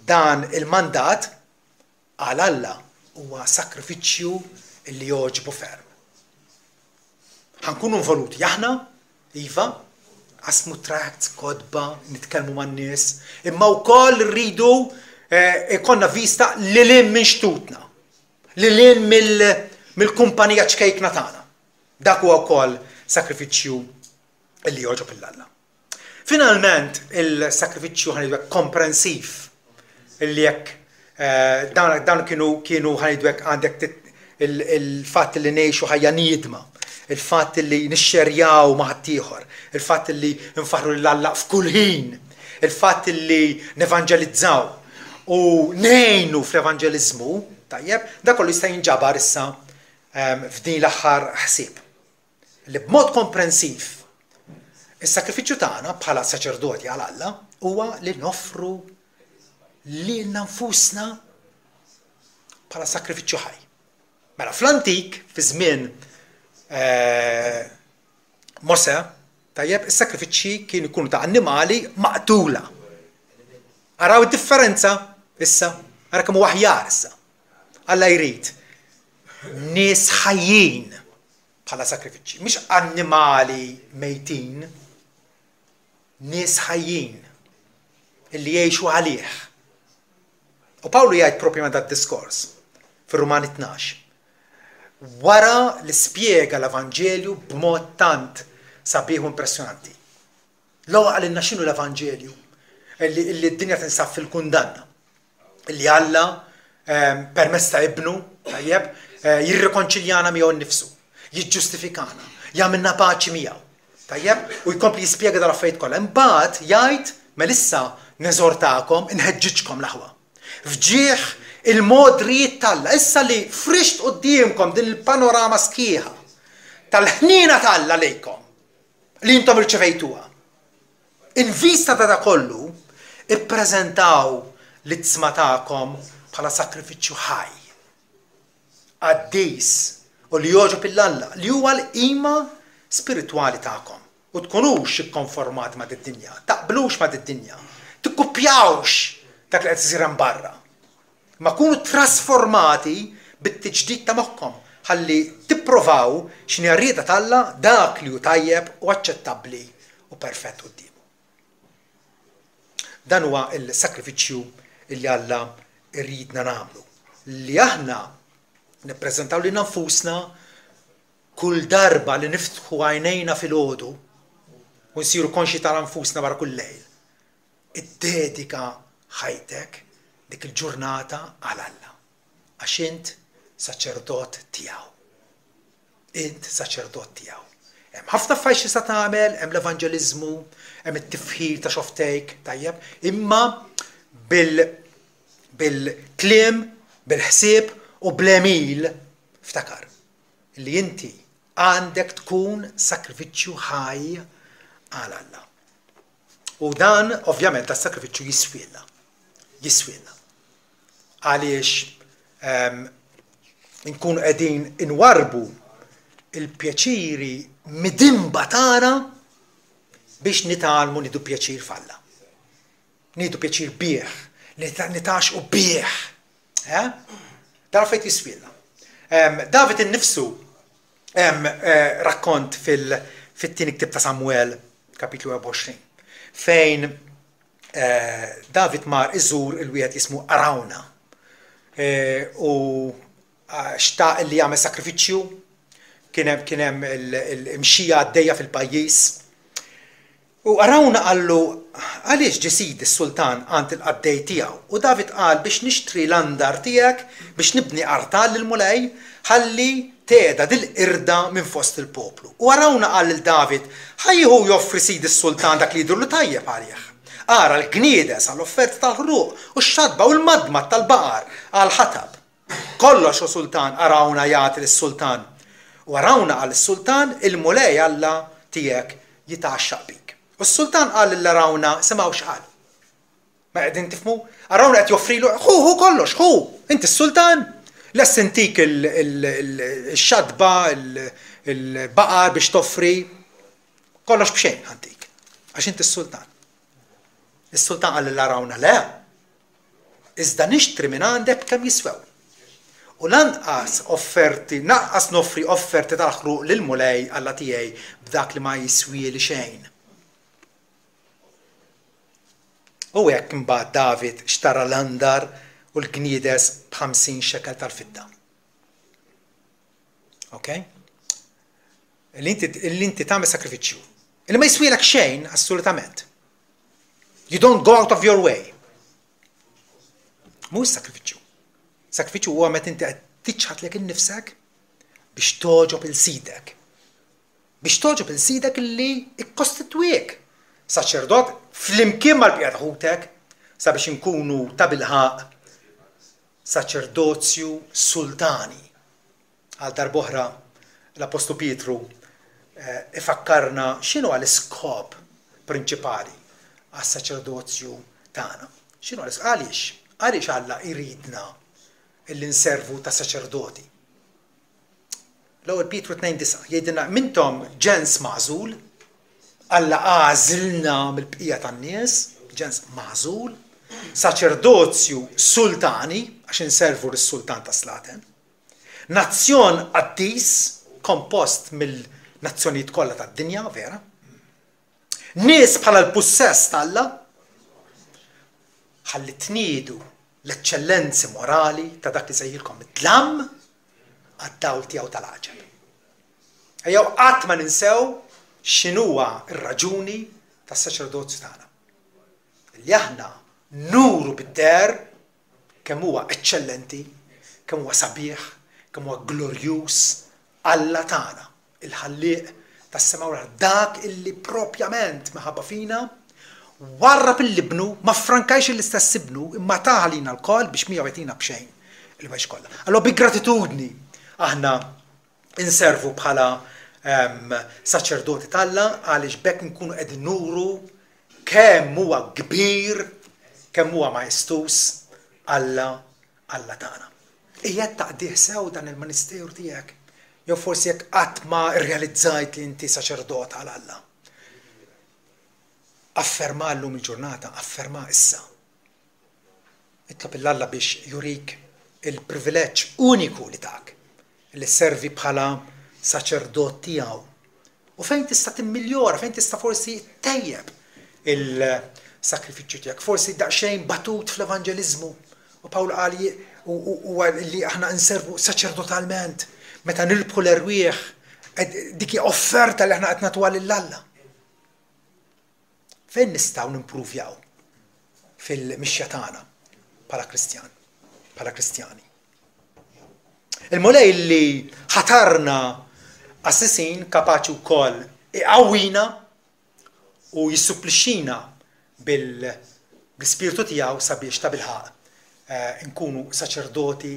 S1: dan il-mandat għal Alla huwa sakrifiċċju li joġbu ferm. Ħankunu involuti aħna, iva, qasmu tracts, kodba, nitkellmu man-nies, imma wkoll rridu ikonna vista lilin minn xtutna, lilin mill-kumpanija ċkejkna tagħna. Dak huwa wkoll sakrifiċċju illi joġob il-Alla. Finalment il-sakrifiċċju ħanidwek komprensiv illi jekk dawn kienu ħanidwek għandek il-fatt li ngħixu ħajja niedma, il-fatt li nixxerjaw ma' ħaddieħor, il-fatt li nfaħru l-Alla f'kull ħin, il-fatt li nevanġelizzaw u ngħinu fl-evanġeliżmu, tajjeb, da kollu jista' jinġabar issa f'din l-aħħar ħsieb. Li b'mod komprensiv is-sakrifiċċju tagħna bħala saċerdoti għal Alla huwa li noffru lilna nfusna bħala sakrifiċċju ħaj. Mela fl-antik, fi żmien Mose, tajjeb, is-sakrifiċċji kienu jkunu ta' annimali maqtula. Araw id-differenza issa, ara kemm huwa aħjar issa. Alla jrid nies ħajjin bħala sakrifiċċji, mhix annimali mejtin, nies ħajjin illi jgħixu għalih. U Pawlu jgħid propjament dat-diskors fir-Rumani 12. Wara li spjega l-Evanġelju b'mod tant sabiħ u impressjonanti. L-ewwel għalilna x'inhu l-Evanġelju illi d-dinja tinsab fil-kundanna. Illi Alla permezz ta' ibnu, tajjeb, jirrikonċiljana miegħu nnifsu, jiġġustifikana, jagħmilna paċi miegħu. Tajjeb, u jkompli jispjega dal-affarijiet kollha. Imbagħad jgħid melissa neżortakom inħeġġiġkom l-aħwa. Fġieħ il-modrijiet tal-Alla, issa li frixt qudiemkom din il-panorama sħiħa tal-ħnina tal-Alla lejkom li intom irċevejtuha. In vista ta' kollu ippreżentaw l-itzma tagħkom bħala sakrifiċċju ħaj. Għaddejs u li joġob il-Alla li huwa l-qima spiritwali tagħkom. U tkunux ikkonformat ma' d-dinja, taqblux ma' d-dinja, tikkupjawx dak li qed isir hemm barra. Ma kunu trasformati bit-tiġdid ta' moħħkom ħalli tippruvaw x'inhi r-rieda tal-Alla dak li hu tajjeb u aċċettabbli u perfett qudiemu. Dan huwa l-sakrifiċċju li Alla rridna nagħmlu. Li aħna nippreżentaw lil nfusna kull darba li niftħu għajnejna fil-għodu u nsiru konxi tal-anfusna wara kull lejl. Iddedika ħajtek dik il-ġurnata għal Alla. Għax int saċerdot tiegħu. Int saċerdot tiegħu. Hemm ħafna affarijiet xi sa tagħmel, hemm l-evanġeliżmu, hemm it-tifħir ta' xoftejk, tajjeb, imma bil-kliem, bil-ħsieb u bl-emil ftakar li inti għandek tkun sakrifiċċju ħaj għal Alla. U dan, ovvjament, tas-sakrifiċċju jiswilna. Jiswilna. Għaliex nkunu qegħdin inwarbu il-pjaċiri midimba tagħna biex nitalmu nidu pjaċir f'Alla. Nidu pjaċir bieħ, nitax u bieħ. Dan fejn jiswilna. David innifsu rakkont fit-tieni ktib ta' Samuel, kapitlu 24, fejn David mar iżur il-wieħed jismu Arawna u xtaq li jagħmel sakrifiċċju, kien hemm il-mxija għaddejja fil-pajjiż. U Arawna qallu għaliex ġisid is-sultan għand il-qaddej tiegħu. U David qal biex nixtri l-andar tiegħek biex nibni qartal lil mulej ħalli teda dil-irda minn fost il-poplu. U Arawna qal lil David ħajjieħu joffri sid is-sultan dak li jidhru tajjeb għalih. Ara l-kniedes għall-offerta tal-ħruq u x-xadba u l-madma tal-baqar għal-ħatab. Kollox u sultan Arawna jagħti lis-sultan. U Arawna qal lis-sultan il-mulej Alla tiegħek jitaxxaq bik. U s-sultan qal l-Arawna semgħu x'qal. Ma qegħdin tifhmu? Arawna qed joffrilu hu kollox, hu, inti s-sultan lest intik il-xadba, il-baqar biex toffri kollox b'xejn ħantik. Għax inti s-sultan. Is-sultan qal l-Arawna le. Iżda nixtri minn għandek kemm jiswew. U lanqas noffri offerti tal-ħruq lil mulej Alla tiegħi b'dak li ma jiswieli xejn. U hekk imbagħad David xtara l-andar u l-kniedes b'50 xekel tal-fidda. Okay? L-inti tagħmel sakrifiċċju Illi ma jiswilek xejn assolutament. You don't go out of your way. Mhux sakrifiċċju. Sakrifiċċju huwa meta inti qed tiċħat lek innifsek biex toġob il-sidek. Biex toġob il-sidek illi ikkostitwik saċerdot flimkien mal-bqija ta' ħutek sabiex inkunu ta' bilħaq saċerdozju sultani. Għal darb'oħra l-Apostlu Pietru ifakkarna x'inhu l-iskop prinċipali għas-saċerdozju tagħna. X'inhu għaliex? Għaliex Alla jridna illi nservu ta' saċerdoti. L-ewwel Pietru 2:9 jgħidilna mintom ġens magħżul, Alla għażilna mill-bqija tan-nies, ġens magħżul, saċerdozju sultani għax inservu lis-sultan ta' Slaten, nazzjon qaddis kompost mill-nazzjonijiet kollha tad-dinja, vera? Nies bħala l-pussess tal-Alla ħalli tniedu l-eċċellenzi morali ta' dak li sejjilkom id-dlam għad-dawl tiegħu tal-għaġeb. Ejjew qatt ma ninsew x'inhuwa r-raġuni tas-saċerdozju tagħna. Li aħna nuru bid-der kemm huwa eċċellenti, kemm huwa sabiħ, kemm huwa glorjuż Alla tagħna, il-ħallieq tas-sema u dak illi propjament maħabba fina warrab il-libnu, ma frankajx l-istess ibnu, imma taħalina l-kol biex mija għetina bxejn il-bajx kollha. Allora bi gratitudni aħna inservu bħala saċerdoti tal-Alla għaliex bekk nkunu qegħdin nuru kemm huwa kbir, kemm huwa majestus Alla tagħna. Ejja taqdih sew dan il-ministeru tiegħek. Jew forsi jekk qatt ma rrealizzajt li inti saċerdot għal Alla. Afferma llum il-ġurnata, afferma issa. Itlob il-Alla biex jurik il-privileġġ uniku li tak, li servi bħala saċerdot tiegħu. U fejn tista' timmiljora, fejn tista' forsi tejjeb il-sakrifiċċju tiegħek, forsi daqsxejn batut fl-evanġeliżmu. U Pawl qal li aħna nservu saċerdotalment meta nirbħu l-erwieħ dik offerta li aħna qed nagħtuha lill-Alla. Fejn nistgħu nimpruvjaw fil-mixja tagħna bħala Kristjani. Il-mulej li ħatarna assisin kapaċi wkoll iqawwina u jissupplixxina bil-spiritu tiegħu sabiex ta' bilħaq nkunu saċerdoti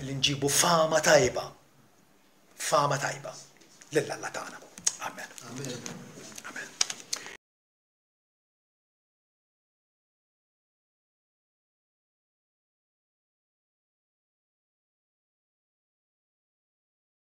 S1: li nġibu fama tajba lill-Alla tagħna. Amen.